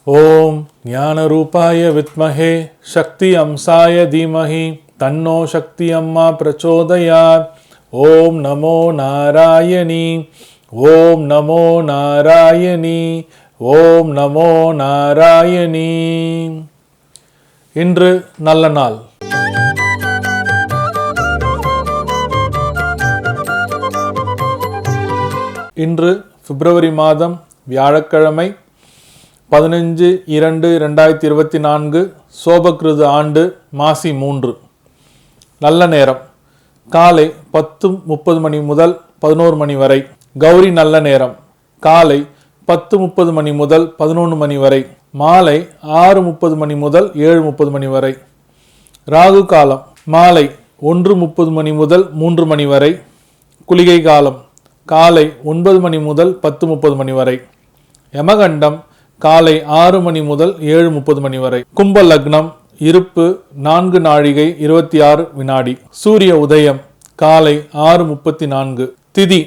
ஓம் ஞானரூபாய வித்மஹே சக்தி அம்சாய தீமஹி தன்னோ சக்தி அம்மா பிரச்சோதயாத். ஓம் நமோ நாராயணி, ஓம் நமோ நாராயணி, ஓம் நமோ நாராயணி. இன்று நல்ல நாள். இன்று பிப்ரவரி மாதம் வியாழக்கிழமை 15/2/2024 சோபகிருது ஆண்டு மாசி 3. நல்ல நேரம் காலை 10:30 மணி முதல் 11 மணி வரை. கௌரி நல்ல நேரம் காலை 10:30 மணி முதல் 11 மணி வரை. மாலை 6:30 மணி முதல் 7:30 மணி வரை. ராகு காலம் மாலை 1:30 மணி முதல் 3 மணி வரை. குளிகை காலம் காலை 9 மணி முதல் 10:30 மணி வரை. யமகண்டம் காலை 6 மணி முதல் 7:30 மணி வரை. கும்ப லக்னம் இருப்பு 4 நாழிகை 26 வினாடி. சூரிய உதயம் காலை 6:34. திதி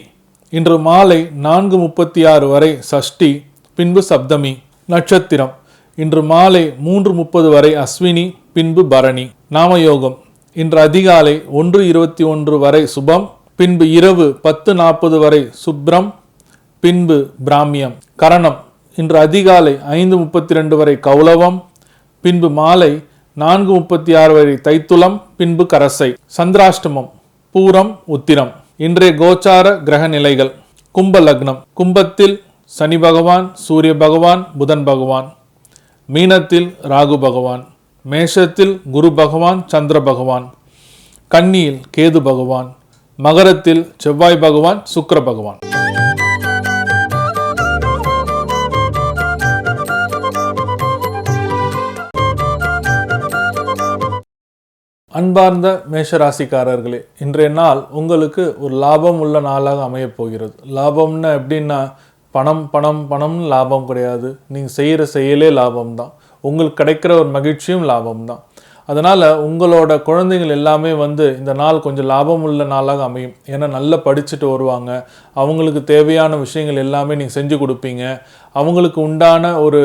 இன்று மாலை 4:36 வரை சஷ்டி, பின்பு சப்தமி. நட்சத்திரம் இன்று மாலை 3:30 வரை அஸ்வினி, பின்பு பரணி. நாமயோகம் இன்று அதிகாலை 1:21 வரை சுபம், பின்பு இரவு 10:40 வரை சுப்ரம், பின்பு பிராமியம். கரணம் இன்று அதிகாலை 5:32 வரை கௌலவம், பின்பு மாலை 4:36 வரை தைத்துலம், பின்பு கரசை. சந்திராஷ்டமம் பூரம் உத்திரம். இன்றைய கோச்சார கிரக நிலைகள். கும்ப லக்னம் கும்பத்தில் சனி பகவான், சூரிய பகவான், புதன் பகவான். மீனத்தில் ராகு பகவான். மேஷத்தில் குரு பகவான், சந்திர பகவான். கன்னியில் கேது பகவான். மகரத்தில் செவ்வாய் பகவான், சுக்கிர பகவான். அன்பார்ந்த மேஷராசிக்காரர்களே, இன்றைய நாள் உங்களுக்கு ஒரு லாபம் உள்ள நாளாக அமையப் போகிறது. லாபம்னா எப்படின்னா பணம் பணம் பணம்னு லாபம் கிடையாது. நீங்கள் செய்கிற செயலே லாபம் தான். உங்களுக்கு கிடைக்கிற ஒரு மகிழ்ச்சியும் லாபம் தான். அதனால் உங்களோட குழந்தைகள் எல்லாமே இந்த நாள் கொஞ்சம் லாபம் உள்ள நாளாக அமையும். ஏன்னா நல்லா படிச்சுட்டு வருவாங்க. அவங்களுக்கு தேவையான விஷயங்கள் எல்லாமே நீங்கள் செஞ்சு கொடுப்பீங்க. அவங்களுக்கு உண்டான ஒரு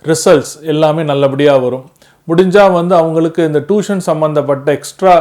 ரிசல்ட்ஸ் எல்லாமே நல்லபடியாக வரும். முடிஞ்சால் அவங்களுக்கு இந்த டியூஷன் சம்மந்தப்பட்ட எக்ஸ்ட்ரா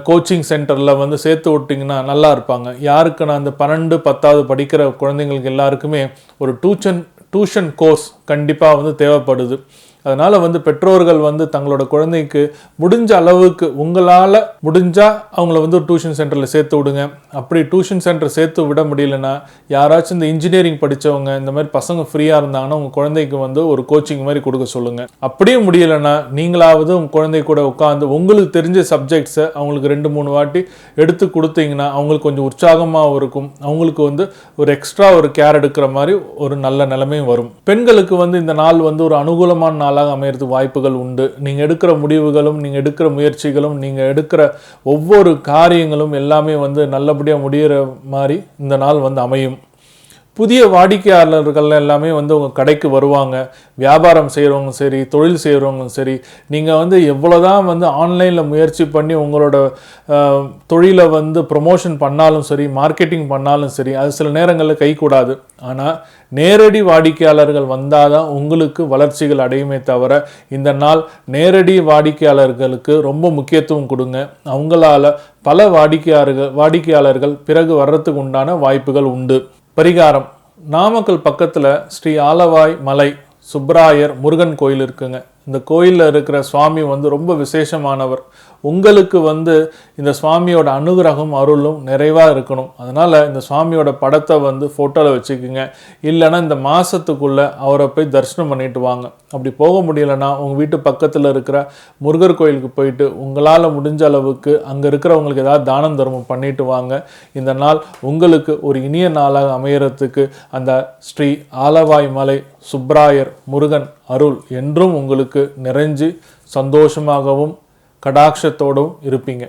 கோச்சிங் சென்டரில் சேர்த்து விட்டிங்கன்னா நல்லா இருப்பாங்க. யாருக்கு நான் அந்த 12, 10வது படிக்கிற குழந்தைங்களுக்கு எல்லாருக்குமே ஒரு டியூஷன் கோர்ஸ் கண்டிப்பாக தேவைப்படுது. அதனால் பெற்றோர்கள் தங்களோட குழந்தைக்கு முடிஞ்ச அளவுக்கு உங்களால் முடிஞ்சால் அவங்கள ஒரு டியூஷன் சென்டரில் சேர்த்து விடுங்க. அப்படி டியூஷன் சென்டர் சேர்த்து விட முடியலன்னா யாராச்சும் இந்த இன்ஜினியரிங் படித்தவங்க இந்த மாதிரி பசங்க ஃப்ரீயாக இருந்தாங்கன்னா உங்கள் குழந்தைக்கு ஒரு கோச்சிங் மாதிரி கொடுக்க சொல்லுங்கள். அப்படியும் முடியலைன்னா நீங்களாவது உங்கள் குழந்தை கூட உட்காந்து உங்களுக்கு தெரிஞ்ச சப்ஜெக்ட்ஸை அவங்களுக்கு 2-3 வாட்டி எடுத்து கொடுத்தீங்கன்னா அவங்களுக்கு கொஞ்சம் உற்சாகமாகவும் இருக்கும். அவங்களுக்கு ஒரு எக்ஸ்ட்ரா ஒரு கேர் எடுக்கிற மாதிரி ஒரு நல்ல நிலைமையும் வரும். பெண்களுக்கு இந்த நாள் ஒரு அனுகூலமான நாளாக அமையறது வாய்ப்புகள் உண்டு. நீங்கள் எடுக்கிற முடிவுகளும், நீங்கள் எடுக்கிற முயற்சிகளும், நீங்கள் எடுக்கிற ஒவ்வொரு காரியங்களும் எல்லாமே நல்லபடியாக முடிகிற மாதிரி இந்த நாள் அமையும். புதிய வாடிக்கையாளர்கள் எல்லாமே உங்கள் கடைக்கு வருவாங்க. வியாபாரம் செய்கிறவங்க சரி, தொழில் செய்கிறவங்க சரி, நீங்கள் எவ்வளோதான் ஆன்லைனில் முயற்சி பண்ணி உங்களோட தொழிலை ப்ரொமோஷன் பண்ணாலும் சரி, மார்க்கெட்டிங் பண்ணாலும் சரி, அது சில நேரங்களில் கைகூடாது. ஆனால் நேரடி வாடிக்கையாளர்கள் வந்தால் தான் உங்களுக்கு வளர்ச்சிகள் அடையுமே தவிர இந்த நாள் நேரடி வாடிக்கையாளர்களுக்கு ரொம்ப முக்கியத்துவம் கொடுங்க. அவங்களால பல வாடிக்கையாளர்கள் பிறகு வர்றதுக்கு உண்டான வாய்ப்புகள் உண்டு. பரிகாரம் நாமக்கல் பக்கத்தில் ஸ்ரீ ஆலவாய் மலை சுப்ராயர் முருகன் கோயில் இருக்குங்க. இந்த கோயிலில் இருக்கிற சுவாமி ரொம்ப விசேஷமானவர். உங்களுக்கு இந்த சுவாமியோட அனுகிரகம் அருளும் நிறைவாக இருக்கணும். அதனால் இந்த சுவாமியோட படத்தை ஃபோட்டோவில் வச்சுக்கோங்க. இல்லைன்னா இந்த மாதத்துக்குள்ளே அவரை போய் தரிசனம் பண்ணிட்டு வாங்க. அப்படி போக முடியலைன்னா உங்கள் வீட்டு பக்கத்தில் இருக்கிற முருகர் கோயிலுக்கு போயிட்டு உங்களால் முடிஞ்ச அளவுக்கு அங்கே இருக்கிறவங்களுக்கு ஏதாவது தானம் தர்மம் பண்ணிட்டு வாங்க. இந்த நாள் உங்களுக்கு ஒரு இனிய நாளாக அமையறதுக்கு அந்த ஸ்ரீ ஆலவாய் மலை சுப்ராயர் முருகன் அருள் என்றும் உங்களுக்கு நிறைஞ்சு சந்தோஷமாகவும் கடாட்சத்தோடும் இருப்பீங்க.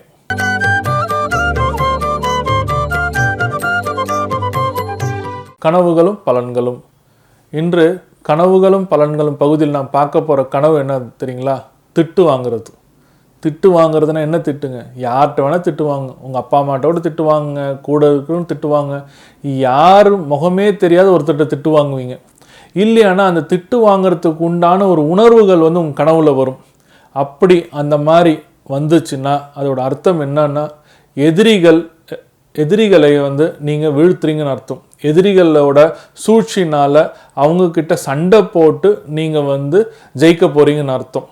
கனவுகளும் பலன்களும். இன்று கனவுகளும் பலன்களும் பகுதியில் நான் பார்க்க போகிற கனவு என்ன தெரியுங்களா? திட்டு வாங்குறது. திட்டு வாங்குறதுன்னா என்ன திட்டுங்க? யார்கிட்ட வேணால் திட்டுவாங்க. உங்கள் அப்பா அம்மாட்டோடு திட்டுவாங்க, கூட இருக்கிறவங்க திட்டுவாங்க. யார் முகமே தெரியாத ஒருத்தர்கிட்ட திட்டு வாங்குவீங்க. இல்லையானா அந்த திட்டு வாங்குறதுக்கு உண்டான ஒரு உணர்வுகள் வந்து உங்கள் கனவுல வரும். அப்படி அந்த மாதிரி வந்துச்சுன்னா அதோட அர்த்தம் என்னன்னா எதிரிகளை வந்து நீங்கள் வீழ்த்துறீங்கன்னு அர்த்தம். எதிரிகளோட சூழ்ச்சினால் அவங்கக்கிட்ட சண்டை போட்டு நீங்கள் வந்து ஜெயிக்க போகிறீங்கன்னு அர்த்தம்.